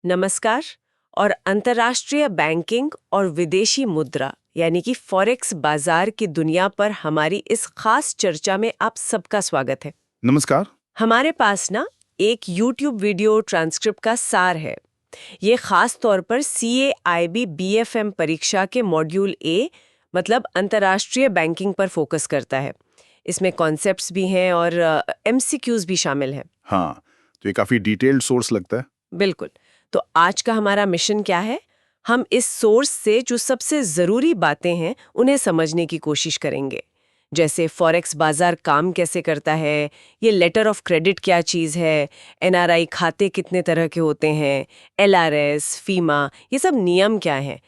नमस्कार। और अंतर्राष्ट्रीय बैंकिंग और विदेशी मुद्रा यानी कि फॉरेक्स बाजार की दुनिया पर हमारी इस खास चर्चा में आप सबका स्वागत है। नमस्कार। हमारे पास ना एक YouTube वीडियो ट्रांसक्रिप्ट का सार है। ये खास तौर पर CAIB BFM परीक्षा के मॉड्यूल ए मतलब अंतर्राष्ट्रीय बैंकिंग पर फोकस करता है। इसमें कॉन्सेप्ट्स भी हैं और MCQs भी शामिल हैं। हाँ, तो ये काफी डिटेल्ड सोर्स लगता है। बिल्कुल। तो आज का हमारा मिशन क्या है? हम इस सोर्स से जो सबसे ज़रूरी बातें हैं उन्हें समझने की कोशिश करेंगे। जैसे फॉरेक्स बाजार काम कैसे करता है, ये लेटर ऑफ क्रेडिट क्या चीज़ है, NRI खाते कितने तरह के होते हैं, LRS, फीमा, ये सब नियम क्या हैं।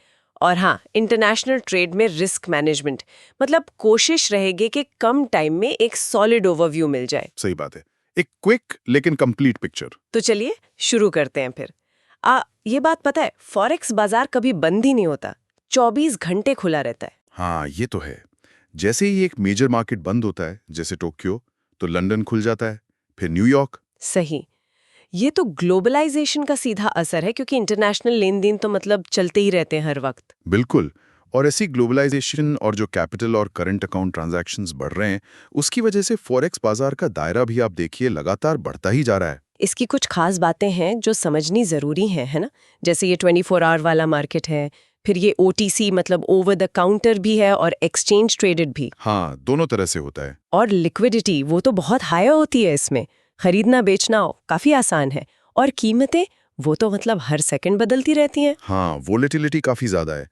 और हाँ, इंटरनेशनल ट्रेड में रिस्क मैनेजमेंट, मतलब कोशिश रहेगी कि कम टाइम में एक सॉलिड ओवरव्यू मिल जाए। सही बात है, एक क्विक लेकिन कंप्लीट पिक्चर। तो चलिए शुरू करते हैं फिर। ये बात पता है, फॉरेक्स बाजार कभी बंद ही नहीं होता, 24 घंटे खुला रहता है। हाँ, ये तो है। जैसे ही एक मेजर मार्केट बंद होता है, जैसे टोक्यो, तो लंदन खुल जाता है, फिर न्यूयॉर्क। सही। ये तो ग्लोबलाइजेशन का सीधा असर है, क्योंकि इंटरनेशनल लेन देन तो मतलब चलते ही रहते हैं हर वक्त। बिल्कुल। और ऐसी ग्लोबलाइजेशन और जो कैपिटल और करंट अकाउंट ट्रांजैक्शंस बढ़ रहे हैं, उसकी वजह से फॉरेक्स बाजार का दायरा भी आप देखिए लगातार बढ़ता ही जा रहा है। इसकी कुछ खास बातें हैं जो समझनी जरूरी हैं, है ना? जैसे ये 24 आवर वाला मार्केट है, फिर ये OTC मतलब ओवर द काउंटर भी है और एक्सचेंज ट्रेडेड भी। हाँ, दोनों तरह से होता है। और लिक्विडिटी वो तो बहुत हाई होती है इसमें, खरीदना बेचना काफी आसान है। और कीमतें वो तो मतलब हर सेकंड बदलती रहती हैं। हाँ, वोलेटिलिटी काफी ज्यादा है।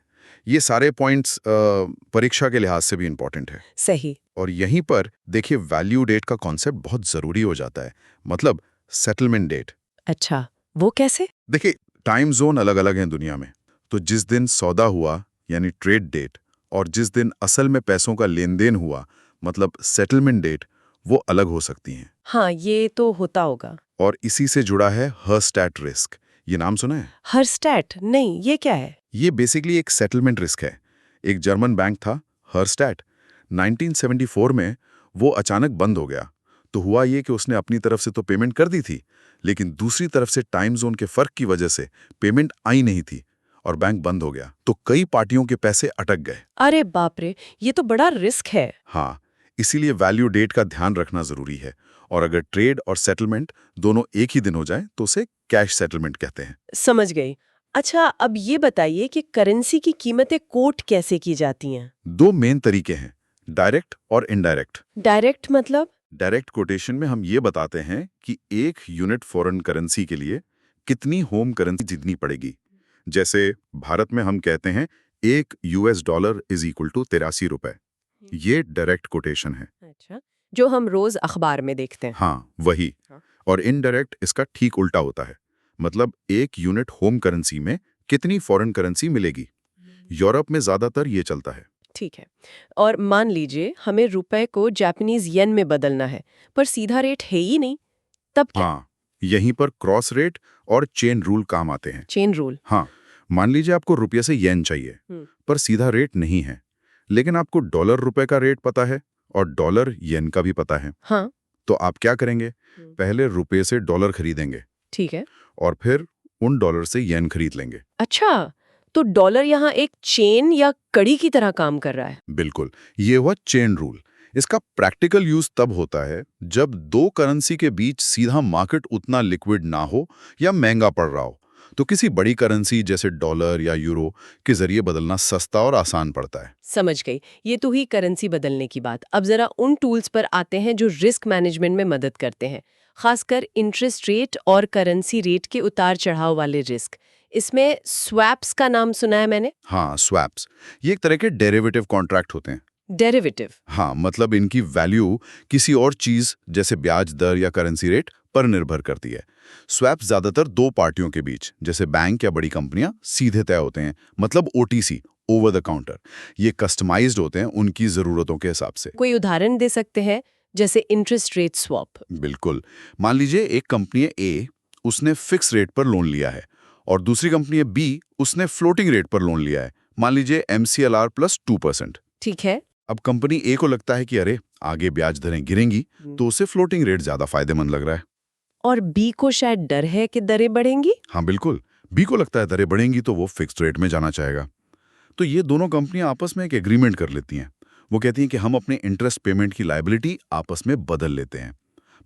ये सारे पॉइंट्स परीक्षा के लिहाज से भी इंपॉर्टेंट है। सही। और यहीं पर देखिए वैल्यू डेट का कॉन्सेप्ट बहुत जरूरी हो जाता है, मतलब सेटलमेंट डेट। अच्छा, वो कैसे? देखिए टाइम जोन अलग अलग हैं दुनिया में, तो जिस दिन सौदा हुआ यानी ट्रेड डेट और जिस दिन असल में पैसों का लेन देन हुआ मतलब सेटलमेंट डेट, वो अलग हो सकती हैं। हाँ, ये तो होता होगा। और इसी से जुड़ा है हर्स्टैट रिस्क। ये नाम सुना है? हर्स्टैट नहीं, ये क्या है? ये बेसिकली एक सेटलमेंट रिस्क है। एक जर्मन बैंक था हर्स्टैट, 1974 में वो अचानक बंद हो गया। तो हुआ ये कि उसने अपनी तरफ से तो पेमेंट कर दी थी, लेकिन दूसरी तरफ से टाइम जोन के फर्क की वजह से पेमेंट आई नहीं थी और बैंक बंद हो गया। तो कई पार्टियों के पैसे अटक गए। अरे बाप रे, ये तो बड़ा रिस्क है। हाँ, इसीलिए वैल्यू डेट का ध्यान रखना जरूरी है। और अगर ट्रेड और सेटलमेंट दोनों एक ही दिन हो जाए तो उसे कैश सेटलमेंट कहते हैं। समझ गई। अच्छा, अब ये बताइए कि करेंसी की कीमतें कोट कैसे की जाती हैं? दो मेन तरीके हैं, डायरेक्ट और इनडायरेक्ट। डायरेक्ट मतलब? डायरेक्ट कोटेशन में हम ये बताते हैं कि एक यूनिट फॉरेन करेंसी के लिए कितनी होम करेंसी जीतनी पड़ेगी। जैसे भारत में हम कहते हैं $1 इज इक्वल टू 83 रुपए। ये डायरेक्ट कोटेशन है। अच्छा, जो हम रोज अखबार में देखते हैं। हाँ, वही। हाँ। और इनडायरेक्ट इसका ठीक उल्टा होता है, मतलब एक यूनिट होम करेंसी में कितनी फॉरेन करेंसी मिलेगी। यूरोप में ज्यादातर ये चलता है। ठीक है। और मान लीजिए हमें रुपए को जापानीज येन में बदलना है, पर सीधा रेट है ही नहीं, तब क्या? हाँ, यहीं पर क्रॉस रेट और चेन रूल काम आते हैं। Chain rule. हाँ, मान लीजिए आपको रुपये से येन चाहिए, पर सीधा रेट नहीं है, लेकिन आपको डॉलर रुपए का रेट पता है और डॉलर येन का भी पता है। हाँ। तो आप क्या करेंगे? पहले रुपये से डॉलर खरीदेंगे ठीक है। और फिर उन डॉलर से येन खरीद लेंगे। अच्छा, तो डॉलर यहाँ एक चेन या कड़ी की तरह काम कर रहा है। बिल्कुल, ये हुआ चेन रूल। इसका प्रैक्टिकल यूज तब होता है जब दो करेंसी के बीच सीधा मार्केट उतना लिक्विड ना हो या महंगा पड़ रहा हो, तो किसी बड़ी करेंसी जैसे डॉलर या यूरो के जरिए बदलना सस्ता और आसान पड़ता है। समझ गई। ये तो ही करेंसी बदलने की बात। अब जरा उन टूल्स पर आते हैं जो रिस्क मैनेजमेंट में मदद करते हैं, खासकर इंटरेस्ट रेट और करेंसी रेट के उतार चढ़ाव वाले रिस्क। इसमें स्वैप्स का नाम सुना है मैंने। हाँ, स्वैप्स ये एक तरह के डेरिवेटिव कॉन्ट्रैक्ट होते हैं। डेरिवेटिव। हाँ, मतलब इनकी वैल्यू किसी और चीज जैसे ब्याज दर या करेंसी रेट पर निर्भर करती है। स्वैप ज्यादातर दो पार्टियों के बीच जैसे बैंक या बड़ी कंपनियां सीधे तय होते हैं, मतलब OTC, ओवर द काउंटर। ये कस्टमाइज्ड होते हैं उनकी जरूरतों के हिसाब से। कोई उदाहरण दे सकते हैं? जैसे इंटरेस्ट रेट स्वैप। बिल्कुल। मान लीजिए एक कंपनी है ए, उसने फिक्स रेट पर लोन लिया है और दूसरी कंपनी है बी, उसने फ्लोटिंग रेट पर लोन लिया है, मान लीजिए MCLR प्लस 2%। ठीक है। अब कंपनी ए को लगता है कि अरे आगे ब्याज दरें गिरेंगी, तो उसे फ्लोटिंग रेट ज्यादा फायदेमंद लग रहा है। और बी को शायद डर है कि दरें बढ़ेंगी। हाँ बिल्कुल, बी को लगता है दरें बढ़ेंगी तो वो फिक्स्ड रेट में जाना चाहेगा। तो ये दोनों कंपनियां आपस में एक एग्रीमेंट कर लेती हैं। वो कहती हैं कि हम अपने इंटरेस्ट पेमेंट की लायबिलिटी आपस में बदल लेते हैं।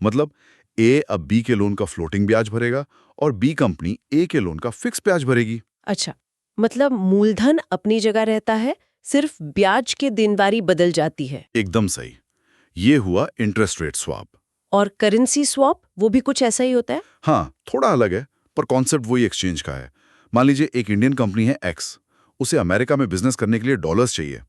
मतलब ए अब बी के लोन का फ्लोटिंग ब्याज भरेगा और बी कंपनी ए के लोन का फिक्स ब्याज भरेगी। अच्छा, मतलब मूलधन अपनी जगह रहता है, सिर्फ ब्याज के दिनवारी बदल जाती है। एकदम सही। ये हुआ इंटरेस्ट रेट स्वैप। और करेंसी स्वैप वो भी कुछ ऐसा ही होता है? हाँ, थोड़ा अलग है, पर कॉन्सेप्ट वही एक्सचेंज का है। मान लीजिए एक इंडियन कंपनी है एक्स, उसे अमेरिका में बिजनेस करने के लिए डॉलर्स चाहिए,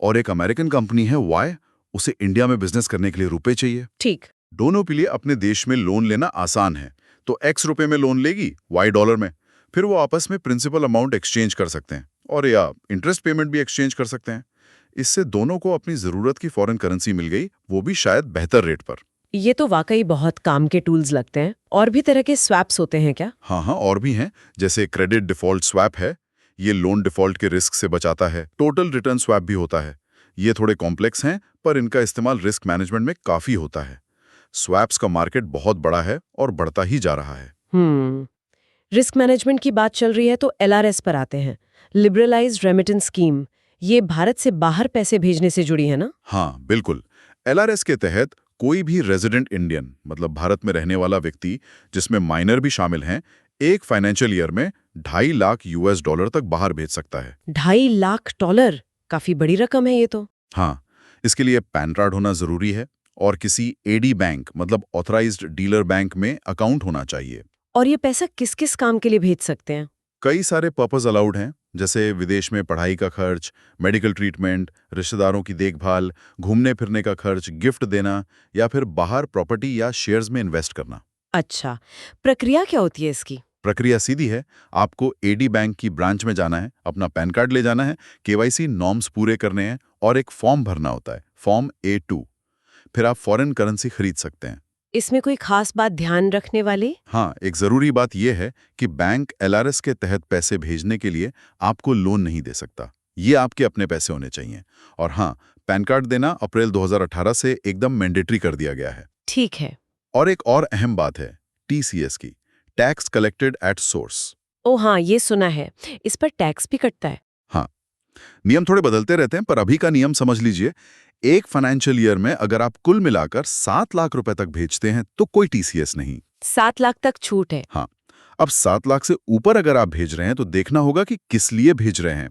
और एक अमेरिकन कंपनी है वाई, उसे इंडिया में बिजनेस करने के लिए रुपए चाहिए। ठीक। दोनों के लिए अपने देश में लोन लेना आसान है, तो एक्स रुपए में लोन लेगी, वाई डॉलर में। फिर वो आपस में प्रिंसिपल अमाउंट एक्सचेंज कर सकते हैं, और या इंटरेस्ट पेमेंट भी एक्सचेंज कर सकते हैं। इससे दोनों को अपनी जरूरत की फॉरेन करेंसी मिल गई, वो भी शायद बेहतर रेट पर। ये तो वाकई बहुत काम के टूल्स लगते हैं। और भी तरह के स्वैप्स होते हैं क्या? हाँ हाँ, और भी हैं, जैसे क्रेडिट डिफॉल्ट स्वैप है, ये लोन डिफॉल्ट के रिस्क से बचाता है। टोटल रिटर्न स्वैप भी होता है। ये थोड़े कॉम्प्लेक्स हैं, पर इनका इस्तेमाल रिस्क मैनेजमेंट में काफी होता है। स्वैप्स का मार्केट बहुत बड़ा है और बढ़ता ही जा रहा है। रिस्क मैनेजमेंट की बात चल रही है तो एलआरएस पर आते हैं, लिबरलाइज्ड रेमिटेंस स्कीम। ये भारत से बाहर पैसे भेजने से जुड़ी है ना? हाँ बिल्कुल, एलआरएस के तहत कोई भी रेजिडेंट इंडियन, मतलब भारत में रहने वाला व्यक्ति, जिसमें माइनर भी शामिल हैं, एक फाइनेंशियल ईयर में 2.5 लाख यूएस डॉलर तक बाहर भेज सकता है। $2.5 लाख? काफी बड़ी रकम है ये तो। हाँ, इसके लिए पैन कार्ड होना जरूरी है और किसी एडी बैंक, मतलब ऑथराइज्ड डीलर बैंक में अकाउंट होना चाहिए। और ये पैसा किस किस काम के लिए भेज सकते हैं? कई सारे पर्पस अलाउड हैं, जैसे विदेश में पढ़ाई का खर्च, मेडिकल ट्रीटमेंट, रिश्तेदारों की देखभाल, घूमने फिरने का खर्च, गिफ्ट देना, या फिर बाहर प्रॉपर्टी या शेयर्स में इन्वेस्ट करना। अच्छा, प्रक्रिया क्या होती है इसकी? प्रक्रिया सीधी है। आपको एडी बैंक की ब्रांच में जाना है, अपना पैन कार्ड ले जाना है, केवाईसी नॉर्म्स पूरे करने हैं और एक फॉर्म भरना होता है, फॉर्म A2। फिर आप फॉरेन करेंसी खरीद सकते हैं। इसमें कोई खास बात ध्यान रखने वाली? हाँ, एक जरूरी बात यह है कि बैंक एलआरएस के तहत पैसे भेजने के लिए आपको लोन नहीं दे सकता। ये आपके अपने पैसे होने चाहिए। और हाँ, पैन कार्ड देना अप्रैल 2018 से एकदम मैंडेटरी कर दिया गया है। ठीक है। और एक और अहम बात है टीसीएस की, टैक्स कलेक्टेड एट सोर्स। ओ हाँ, ये सुना है। इस पर टैक्स भी कटता है? हाँ, नियम थोड़े बदलते रहते हैं, पर अभी का नियम समझ लीजिए। एक फाइनेंशियल ईयर में अगर आप कुल मिलाकर 7 लाख रुपए तक भेजते हैं तो कोई टीसीएस नहीं। 7 लाख तक छूट है? हाँ, अब 7 लाख से ऊपर अगर आप भेज रहे हैं तो देखना होगा कि किस लिए भेज रहे हैं।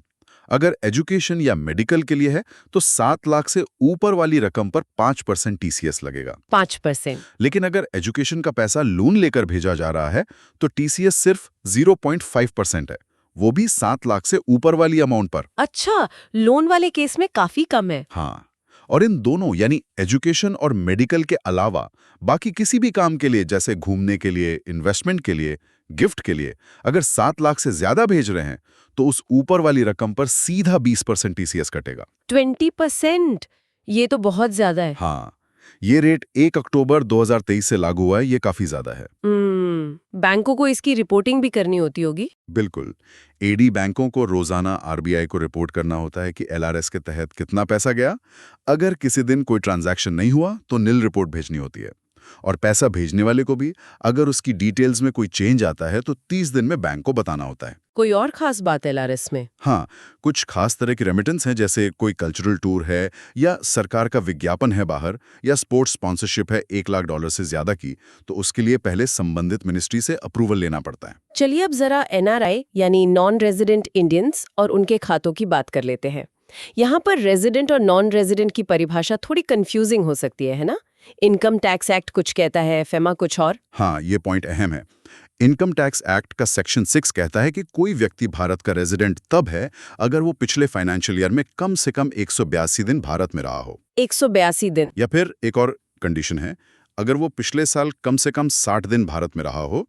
अगर एजुकेशन या मेडिकल के लिए है तो 7 लाख से ऊपर वाली रकम पर 5% टीसीएस लगेगा। 5%? लेकिन अगर एजुकेशन का पैसा लोन लेकर भेजा जा रहा है तो टीसीएस सिर्फ 0.5% है, वो भी 7 लाख से ऊपर वाली अमाउंट पर। अच्छा, लोन वाले केस में काफी कम है। हाँ, और इन दोनों यानी एजुकेशन और मेडिकल के अलावा बाकी किसी भी काम के लिए, जैसे घूमने के लिए, इन्वेस्टमेंट के लिए, गिफ्ट के लिए, अगर 7 लाख से ज्यादा भेज रहे हैं तो उस ऊपर वाली रकम पर सीधा 20% टीसीएस कटेगा। 20%? ये तो बहुत ज्यादा है। हाँ, ये रेट 1 अक्टूबर 2023 से लागू हुआ है, ये काफी ज्यादा है। बैंकों को इसकी रिपोर्टिंग भी करनी होती होगी? बिल्कुल, एडी बैंकों को रोजाना आरबीआई को रिपोर्ट करना होता है कि एलआरएस के तहत कितना पैसा गया। अगर किसी दिन कोई ट्रांजैक्शन नहीं हुआ तो नील रिपोर्ट भेजनी होती है। और पैसा भेजने वाले को भी अगर उसकी डिटेल्स में कोई चेंज आता है तो 30 दिन में बैंक को बताना होता है। कोई और खास बात एलआरएस में? हाँ, कुछ खास तरह की रेमिटेंस हैं, जैसे कोई कल्चरल टूर है या सरकार का विज्ञापन है बाहर, या स्पोर्ट्स स्पॉन्सरशिप है $1 लाख से ज्यादा की, तो उसके लिए पहले संबंधित मिनिस्ट्री से अप्रूवल लेना पड़ता है। चलिए अब जरा एनआरआई यानी नॉन रेजिडेंट इंडियंस और उनके खातों की बात कर लेते हैं। यहाँ पर रेजिडेंट और नॉन रेजिडेंट की परिभाषा थोड़ी कंफ्यूजिंग हो सकती है ना? इनकम टैक्स एक्ट कुछ कहता है, फेमा कुछ और। हाँ, ये पॉइंट अहम है। इनकम टैक्स एक्ट का सेक्शन 6 कहता है कि कोई व्यक्ति भारत का रेजिडेंट तब है अगर वो पिछले फाइनेंशियल ईयर में कम से कम 182 दिन भारत में रहा हो। 182 दिन? या फिर एक और कंडीशन है, अगर वो पिछले साल कम से कम 60 दिन भारत में रहा हो।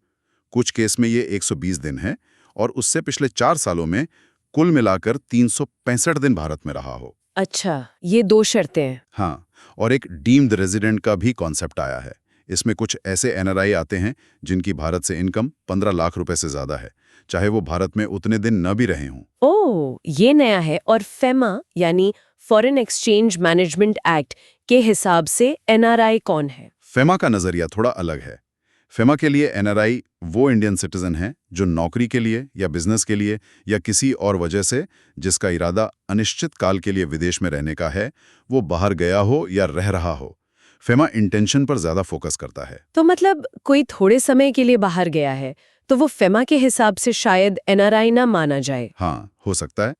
कुछ केस में ये 120 दिन है, और उससे पिछले 4 सालों में कुल मिलाकर 365 दिन भारत में रहा हो। अच्छा, ये 2 शर्तें हैं। हाँ, और एक डीम्ड रेजिडेंट का भी कॉन्सेप्ट आया है। इसमें कुछ ऐसे एनआरआई आते हैं जिनकी भारत से इनकम 15 लाख रुपए से ज्यादा है, चाहे वो भारत में उतने दिन न भी रहे हों। ओह, ये नया है। और फेमा यानी फॉरेन एक्सचेंज मैनेजमेंट एक्ट के हिसाब से एनआरआई कौन है? फेमा का नजरिया थोड़ा अलग है। फेमा के लिए एनआरआई वो इंडियन सिटीजन है जो नौकरी के लिए या बिजनेस के लिए या किसी और वजह से जिसका इरादा अनिश्चित काल के लिए विदेश में रहने का है, वो बाहर गया हो या रह रहा हो। फेमा इंटेंशन पर ज्यादा फोकस करता है। तो मतलब कोई थोड़े समय के लिए बाहर गया है तो वो फेमा के हिसाब से शायद एनआरआई ना माना जाए। हाँ, हो सकता है।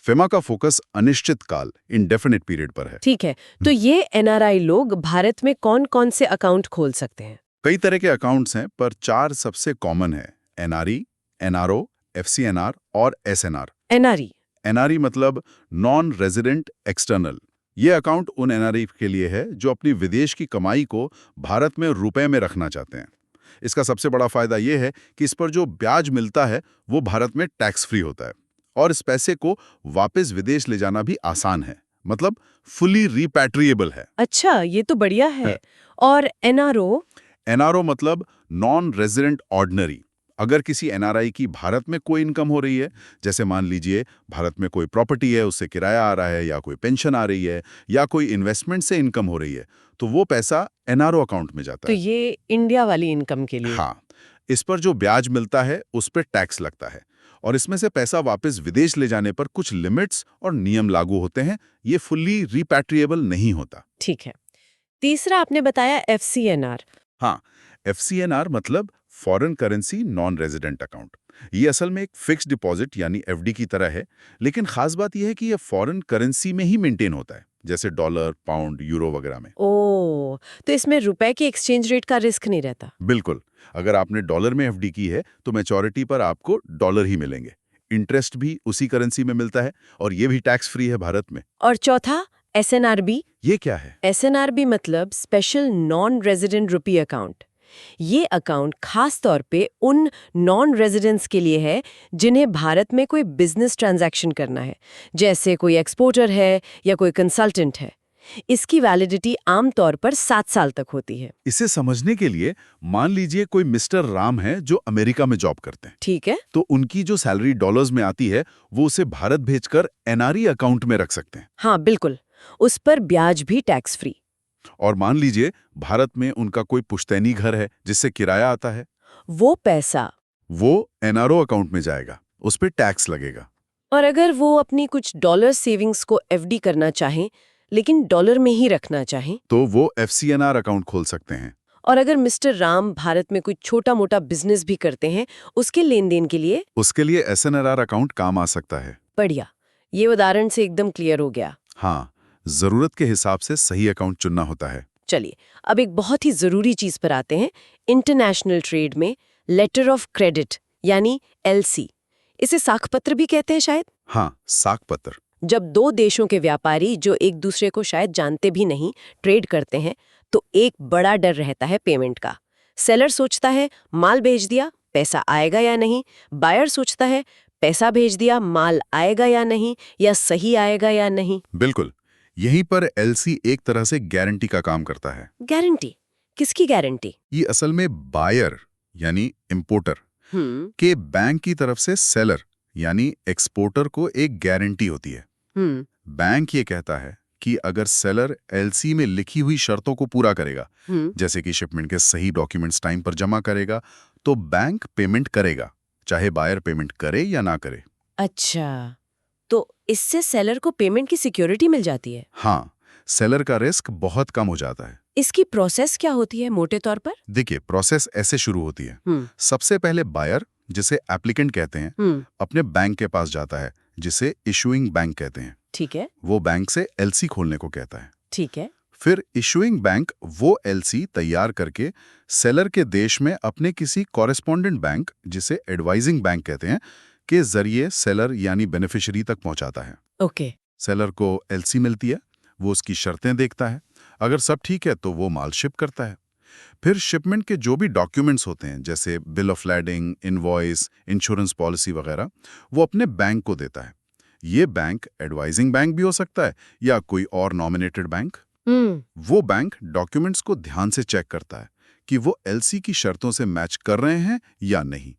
फेमा का फोकस अनिश्चित काल, इंडेफिनिट पीरियड पर है। ठीक है, तो ये एनआरआई लोग भारत में कौन-कौन से अकाउंट खोल सकते हैं? कई तरह के अकाउंट्स हैं, पर 4 सबसे कॉमन है: एनआरई, एनआरओ, एफसीएनआर और एसएनआर। एनआरई एनआरई मतलब नॉन रेजिडेंट एक्सटर्नल। ये अकाउंट उन एनआरई के लिए है जो अपनी विदेश की कमाई को भारत में रुपए में रखना चाहते हैं। इसका सबसे बड़ा फायदा ये है कि इस पर जो ब्याज मिलता है वो भारत में टैक्स फ्री होता है और इस पैसे को वापस विदेश ले जाना भी आसान है, मतलब फुली रिपैट्रिएबल है। अच्छा, ये तो बढ़िया है। और एनआरओ? एनआरओ मतलब नॉन रेजिडेंट ऑर्डिनरी। अगर किसी एनआरआई की भारत में कोई इनकम हो रही है, जैसे मान लीजिए भारत में कोई प्रॉपर्टी है, उससे किराया आ रहा है, या कोई पेंशन आ रही है, या कोई इन्वेस्टमेंट से इनकम हो रही है, तो वो पैसा एनआरओ अकाउंट में जाता तो है। ये इंडिया वाली इनकम के लिए? हाँ, इस पर जो ब्याज मिलता है उस पर टैक्स लगता है और इसमें से पैसा वापस विदेश ले जाने पर कुछ लिमिट्स और नियम लागू होते हैं। ये फुल्ली रिपैट्रिएबल नहीं होता। ठीक है। तीसरा आपने बताया एफसीएनआर। हाँ, एफसीएनआर मतलब foreign currency non resident account. ये असल में एक फिक्स्ड डिपॉजिट यानी एफडी की तरह है, लेकिन खास बात यह है कि यह फॉरेन करेंसी में ही मेंटेन होता है, जैसे डॉलर, पाउंड, यूरो वगैरह में। ओह, तो इसमें रुपए के एक्सचेंज रेट का रिस्क नहीं रहता? बिल्कुल। अगर आपने डॉलर में एफडी की है तो मैच्योरिटी पर आपको डॉलर ही मिलेंगे। इंटरेस्ट भी उसी करेंसी में मिलता है और ये भी टैक्स फ्री है भारत में। और चौथा एसएनआरबी? ये क्या है? एसएनआरबी मतलब स्पेशल नॉन रेजिडेंट रुपी अकाउंट। ये अकाउंट खास तौर पे उन नॉन रेजिडेंट्स के लिए है जिन्हें भारत में कोई बिजनेस ट्रांजैक्शन करना है, जैसे कोई एक्सपोर्टर है या कोई कंसल्टेंट है। इसकी वैलिडिटी आमतौर पर 7 साल तक होती है। इसे समझने के लिए मान लीजिए कोई मिस्टर राम है जो अमेरिका में जॉब करते हैं। ठीक है। तो उनकी जो सैलरी डॉलर्स में आती है वो उसे भारत भेजकर एनआरई अकाउंट में रख सकते हैं। हाँ बिल्कुल, उस पर ब्याज भी टैक्स फ्री। और मान लीजिए भारत में उनका कोई पुश्तैनी घर है जिससे किराया आता है, वो पैसा वो एनआरओ अकाउंट में जाएगा, उस पर टैक्स लगेगा। और अगर वो अपनी कुछ डॉलर सेविंग्स को एफडी करना चाहें लेकिन डॉलर में ही रखना चाहें, तो वो एफसीएनआर अकाउंट खोल सकते हैं। और अगर मिस्टर राम भारत में कोई छोटा मोटा बिजनेस भी करते हैं उसके लेन देन के लिए? उसके लिए एसएनआर अकाउंट काम आ सकता है। बढ़िया, ये उदाहरण से एकदम क्लियर हो गया। हाँ, जरूरत के हिसाब से सही अकाउंट चुनना होता है। चलिए अब एक बहुत ही जरूरी चीज पर आते हैं। इंटरनेशनल ट्रेड में लेटर ऑफ क्रेडिट यानी एलसी, इसे साख-पत्र भी कहते हैं शायद। हाँ, साख पत्र। जब दो देशों के व्यापारी जो एक दूसरे को शायद जानते भी नहीं ट्रेड करते हैं तो एक बड़ा डर रहता है पेमेंट का। सेलर सोचता है माल भेज दिया, पैसा आएगा या नहीं। बायर सोचता है पैसा भेज दिया, माल आएगा या नहीं, या सही आएगा या नहीं। बिल्कुल, यहीं पर एलसी एक तरह से गारंटी का काम करता है। गारंटी? किसकी गारंटी? ये असल में बायर यानी इंपोर्टर के बैंक की तरफ से सेलर यानी एक्सपोर्टर को एक गारंटी होती है। बैंक ये कहता है कि अगर सेलर एलसी में लिखी हुई शर्तों को पूरा करेगा, जैसे कि शिपमेंट के सही डॉक्यूमेंट्स टाइम पर जमा करेगा, तो बैंक पेमेंट करेगा, चाहे बायर पेमेंट करे या ना करे। अच्छा, तो इससे सेलर को पेमेंट की सिक्योरिटी मिल जाती है? हाँ, सेलर का रिस्क बहुत कम हो जाता है। इसकी प्रोसेस क्या होती है मोटे तौर पर? देखिए, प्रोसेस ऐसे शुरू होती है। सबसे पहले बायर, जिसे एप्लीकेंट कहते हैं, अपने बैंक के पास जाता है, जिसे इशूइंग बैंक कहते हैं। ठीक है। वो बैंक से एलसी खोलने को कहता है। ठीक है। फिर इशूइंग बैंक वो एलसी तैयार करके सेलर के देश में अपने किसी कॉरेस्पॉन्डेंट बैंक, जिसे एडवाइजिंग बैंक कहते हैं, के जरिए सेलर यानी बेनिफिशियरी तक पहुंचाता है। ओके। सेलर को एलसी मिलती है, वो उसकी शर्तें देखता है, अगर सब ठीक है तो वो माल शिप करता है। फिर शिपमेंट के जो भी डॉक्यूमेंट्स होते हैं, जैसे bill of lading, invoice, insurance policy वगैरह, वो अपने बैंक को देता है। ये बैंक एडवाइजिंग बैंक भी हो सकता है या कोई और नॉमिनेटेड बैंक। वो बैंक डॉक्यूमेंट्स को ध्यान से चेक करता है कि वो एलसी की शर्तों से मैच कर रहे हैं या नहीं।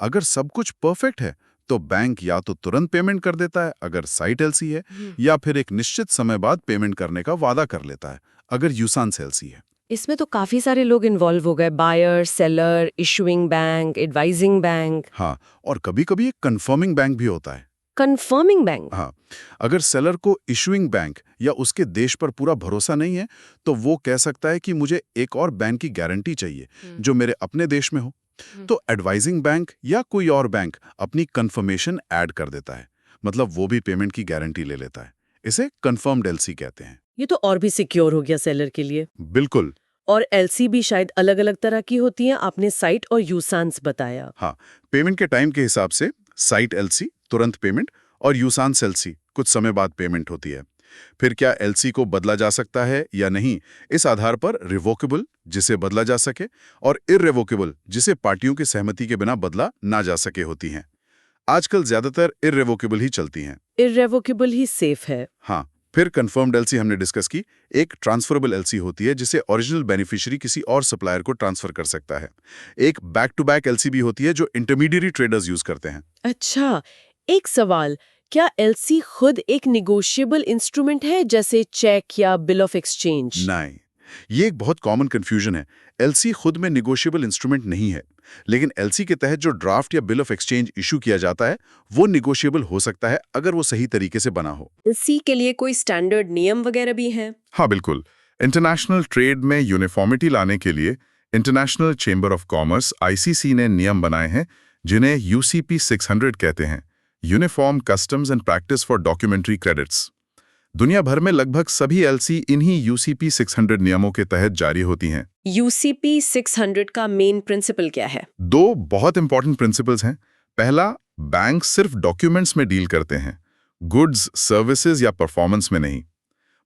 अगर सब कुछ परफेक्ट है तो बैंक या तो तुरंत पेमेंट कर देता है अगर साइट एलसी है, या फिर एक निश्चित समय बाद पेमेंट करने का वादा कर लेता है अगर यूसान एलसी है। इसमें तो काफी सारे लोग इन्वॉल्व हो गए, buyer, seller, issuing bank, advising bank. हाँ, और कभी-कभी एक कंफर्मिंग बैंक भी होता है। Confirming bank? हाँ, अगर सेलर को इशुइंग बैंक या उसके देश पर पूरा भरोसा नहीं है, तो वो कह सकता है कि मुझे एक और बैंक की गारंटी चाहिए, जो मेरे अपने देश में हो। तो एडवाइजिंग बैंक या कोई और बैंक अपनी कंफर्मेशन ऐड कर देता है, मतलब वो भी पेमेंट की गारंटी ले लेता है। इसे कंफर्म्ड एलसी कहते हैं। ये तो और भी सिक्योर हो गया सेलर के लिए। बिल्कुल। और एलसी भी शायद अलग-अलग तरह की होती हैं, आपने साइट और यूसांस बताया। हाँ, पेमेंट के टाइम के हिसाब से साइट एलसी तुरंत पेमेंट और यूसांस एलसी कुछ समय बाद पेमेंट होती है। फिर क्या एलसी को बदला जा सकता है या नहीं, इस आधार पर रिवोकेबल, जिसे बदला जा सके, और इररिवोकेबल, जिसे पार्टियों की सहमति के बिना बदला ना जा सके होती हैं। आजकल ज्यादातर इररिवोकेबल ही चलती हैं। इररिवोकेबल ही सेफ है। हाँ, फिर कंफर्म्ड एलसी हमने डिस्कस की। एक ट्रांसफरेबल एलसी होती है, जिसे ओरिजिनल बेनिफिशियरी किसी और सप्लायर को ट्रांसफर कर सकता है। एक बैक टू बैक एलसी भी होती है, जो इंटरमीडियरी ट्रेडर्स यूज करते हैं। अच्छा, एक सवाल, क्या एलसी खुद एक निगोशिएबल इंस्ट्रूमेंट है, जैसे चेक या बिल ऑफ एक्सचेंज? नहीं, ये एक बहुत कॉमन कंफ्यूजन है। एलसी खुद में निगोशिएबल इंस्ट्रूमेंट नहीं है, लेकिन एलसी के तहत जो ड्राफ्ट या बिल ऑफ एक्सचेंज इशू किया जाता है, वो निगोशिएबल हो सकता है अगर वो सही तरीके से बना हो। एलसी के लिए कोई स्टैंडर्ड नियम वगैरह भी हैं? हाँ, बिल्कुल। इंटरनेशनल ट्रेड में यूनिफॉर्मिटी लाने के लिए international chamber of commerce (ICC) ने नियम बनाए हैं, जिन्हें यूसीपी 600 कहते हैं, uniform customs and practice for documentary credits. दुनिया भर में लगभग सभी एलसी इन्हीं यूसीपी 600 नियमों के तहत जारी होती हैं। यूसीपी 600 का मेन प्रिंसिपल क्या है? दो बहुत इंपॉर्टेंट प्रिंसिपल्स हैं। पहला, बैंक सिर्फ डॉक्यूमेंट्स में डील करते हैं, गुड्स, सर्विसेज या परफॉर्मेंस में नहीं।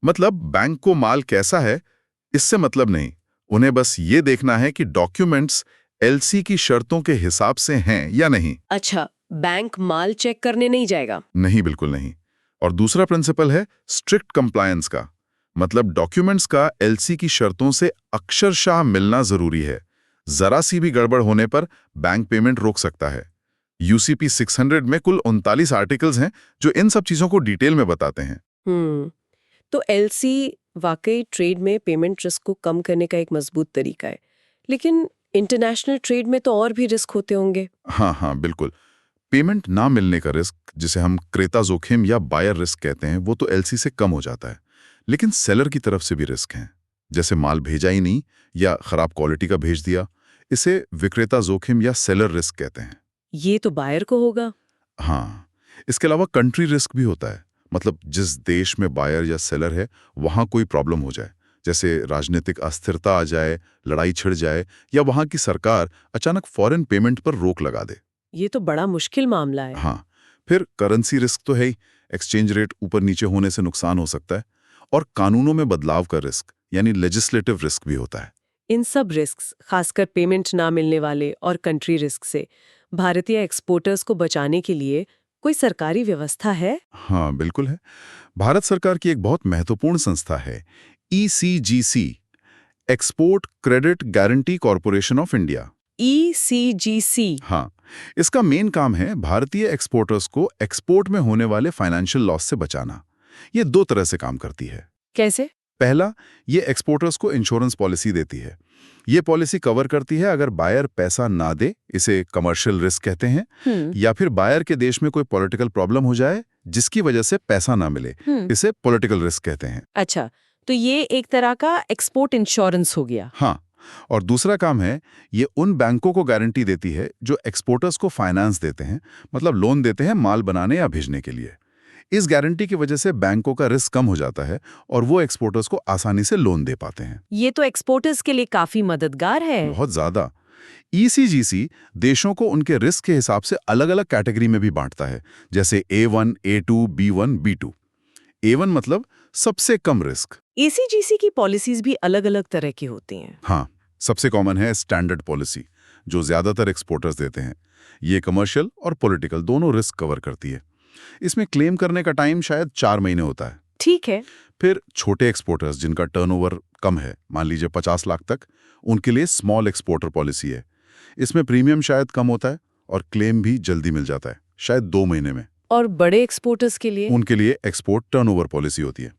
मतलब बैंक को माल कैसा है, इससे मतलब नहीं। उन्हें बस ये देखना है कि डॉक्यूमेंट्स एलसी की शर्तों के हिसाब से हैं या नहीं। अच्छा, बैंक माल चेक करने नहीं जाएगा? नहीं, बिल्कुल नहीं। और दूसरा प्रिंसिपल है स्ट्रिक्ट कंप्लायंस का। मतलब डॉक्यूमेंट्स का एलसी की शर्तों से अक्षरशः मिलना जरूरी है। जरा सी भी गड़बड़ होने पर बैंक पेमेंट रोक सकता है। यूसीपी 600 में कुल 39 आर्टिकल्स हैं, जो इन सब चीजों को डिटेल में बताते हैं। तो एलसी वाकई ट्रेड में पेमेंट रिस्क को कम करने का एक मजबूत तरीका है, लेकिन इंटरनेशनल ट्रेड में तो और भी रिस्क होते होंगे। हाँ, बिल्कुल। पेमेंट ना मिलने का रिस्क, जिसे हम क्रेता जोखिम या बायर रिस्क कहते हैं, वो तो एलसी से कम हो जाता है। लेकिन सेलर की तरफ से भी रिस्क हैं, जैसे माल भेजा ही नहीं या खराब क्वालिटी का भेज दिया। इसे विक्रेता जोखिम या सेलर रिस्क कहते हैं। ये तो बायर को होगा। हाँ, इसके अलावा कंट्री रिस्क भी होता है। मतलब जिस देश में बायर या सेलर है, वहां कोई प्रॉब्लम हो जाए, जैसे राजनीतिक अस्थिरता आ जाए, लड़ाई छिड़ जाए, या वहां की सरकार अचानक फॉरेन पेमेंट पर रोक लगा दे। ये तो बड़ा मुश्किल मामला है। हाँ, फिर करेंसी रिस्क तो है ही। एक्सचेंज रेट ऊपर नीचे होने से नुकसान हो सकता है। और कानूनों में बदलाव का रिस्क, यानी लेजिस्लेटिव रिस्क भी होता है। इन सब रिस्क्स, खासकर पेमेंट ना मिलने वाले और कंट्री रिस्क से भारतीय एक्सपोर्टर्स को बचाने के लिए कोई सरकारी व्यवस्था है? हाँ, बिल्कुल है। भारत सरकार की एक बहुत महत्वपूर्ण संस्था है, ECGC, export credit guarantee corporation of India. ECGC? हाँ, इसका मेन काम है भारतीय एक्सपोर्टर्स को एक्सपोर्ट में होने वाले फाइनेंशियल लॉस से बचाना। ये दो तरह से काम करती है। कैसे? पहला, ये एक्सपोर्टर्स को इंश्योरेंस पॉलिसी देती है। ये पॉलिसी कवर करती है अगर बायर पैसा ना दे, इसे कमर्शियल रिस्क कहते हैं, या फिर बायर के देश में कोई पॉलिटिकल प्रॉब्लम हो जाए जिसकी वजह से पैसा ना मिले, इसे पॉलिटिकल रिस्क कहते हैं। अच्छा, तो ये एक तरह का एक्सपोर्ट इंश्योरेंस हो गया। हाँ, और दूसरा काम है, ये उन बैंकों को गारंटी देती है जो एक्सपोर्टर्स को फाइनेंस देते हैं, मतलब लोन देते हैं माल बनाने या भेजने के लिए। इस गारंटी की वजह से बैंकों का रिस्क कम हो जाता है और वो एक्सपोर्टर्स को आसानी से लोन दे पाते हैं। ये तो एक्सपोर्टर्स के लिए काफी मददगार है। बहुत ज्यादा। ईसीजीसी देशों को उनके रिस्क के हिसाब से अलग-अलग कैटेगरी में भी बांटता है, जैसे A1, A2, B1, B2। A1 मतलब सबसे कम रिस्क। ईसीजीसी की पॉलिसीज भी अलग-अलग तरह की होती हैं। हाँ, सबसे कॉमन है स्टैंडर्ड पॉलिसी, जो ज्यादातर एक्सपोर्टर्स देते हैं। ये कमर्शियल और पॉलिटिकल दोनों रिस्क कवर करती है। इसमें क्लेम करने का टाइम शायद 4 महीने होता है। ठीक है। फिर छोटे एक्सपोर्टर्स जिनका टर्नओवर कम है, मान लीजिए 50 लाख तक, उनके लिए स्मॉल एक्सपोर्टर पॉलिसी है। इसमें प्रीमियम शायद कम होता है और क्लेम भी जल्दी मिल जाता है, शायद 2 महीने में। और बड़े एक्सपोर्टर्स के लिए? उनके लिए एक्सपोर्ट टर्नओवर पॉलिसी होती है।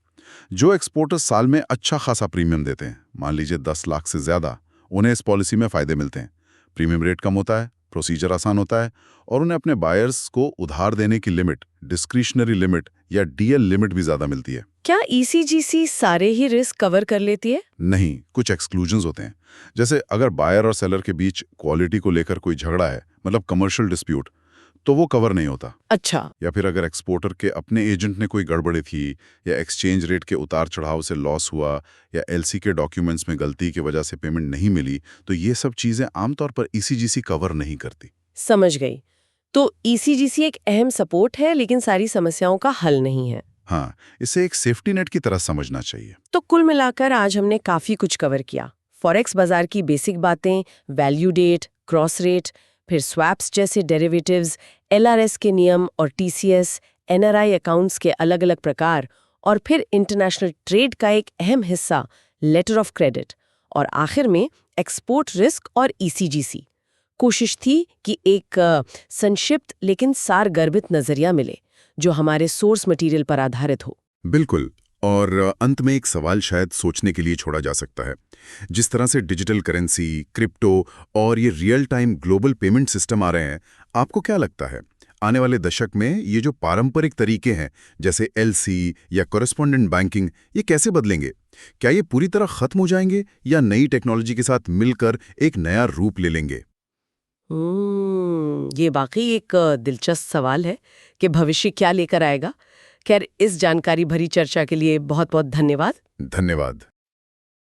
जो एक्सपोर्टर्स साल में अच्छा खासा प्रीमियम देते हैं, मान लीजिए 10 लाख से ज़्यादा, उन्हें इस पॉलिसी में फ़ायदे मिलते हैं। प्रीमियम रेट कम होता है, प्रोसीजर आसान होता है और उन्हें अपने बायर्स को उधार देने की लिमिट, डिस्क्रिशनरी लिमिट या डीएल लिमिट भी ज़्यादा मिलती है। क्या ईसीजीसी सारे ही रिस्क कवर कर लेती है? नहीं, कुछ एक्सक्लूजन्स होते हैं। जैसे अगर बायर और सेलर के बीच क्वालिटी को लेकर कोई झगड़ा है, मतलब कमर्शियल डिस्प्यूट, तो वो कवर नहीं होता। अच्छा। या फिर अगर एक्सपोर्टर के अपने एजेंट ने कोई गड़बड़ी थी, या एक्सचेंज रेट के उतार चढ़ाव से लॉस हुआ, या एलसी के डॉक्यूमेंट्स में गलती की वजह से पेमेंट नहीं मिली, तो ये सब चीज़ें आमतौर पर ईसीजीसी कवर नहीं करती। समझ गई। तो ईसीजीसी एक अहम सपोर्ट है, लेकिन सारी समस्याओं का हल नहीं है। हाँ, इसे एक सेफ्टी नेट की तरह समझना चाहिए। तो कुल मिलाकर आज हमने काफी कुछ कवर किया। फॉरेक्स बाजार की बेसिक बातें, वैल्यू डेट, क्रॉस रेट, फिर स्वैप्स जैसे डेरिवेटिव्स, एलआरएस के नियम और टीसीएस, एनआरआई अकाउंट्स के अलग अलग प्रकार, और फिर इंटरनेशनल ट्रेड का एक अहम हिस्सा लेटर ऑफ क्रेडिट, और आखिर में एक्सपोर्ट रिस्क और ईसीजीसी। कोशिश थी कि एक संक्षिप्त लेकिन सारगर्भित नजरिया मिले जो हमारे सोर्स मटेरियल पर आधारित हो। बिल्कुल। और अंत में एक सवाल शायद सोचने के लिए छोड़ा जा सकता है। जिस तरह से डिजिटल करेंसी, क्रिप्टो और ये real time global payment system आ रहे हैं, आपको क्या लगता है आने वाले दशक में ये जो पारंपरिक तरीके हैं जैसे एलसी या कॉरेस्पॉन्डेंट बैंकिंग, ये कैसे बदलेंगे? क्या ये पूरी तरह खत्म हो जाएंगे या नई टेक्नोलॉजी के साथ मिलकर एक नया रूप ले लेंगे? ये वाकई एक दिलचस्प सवाल है कि भविष्य क्या लेकर आएगा। खैर, इस जानकारी भरी चर्चा के लिए बहुत बहुत धन्यवाद। धन्यवाद।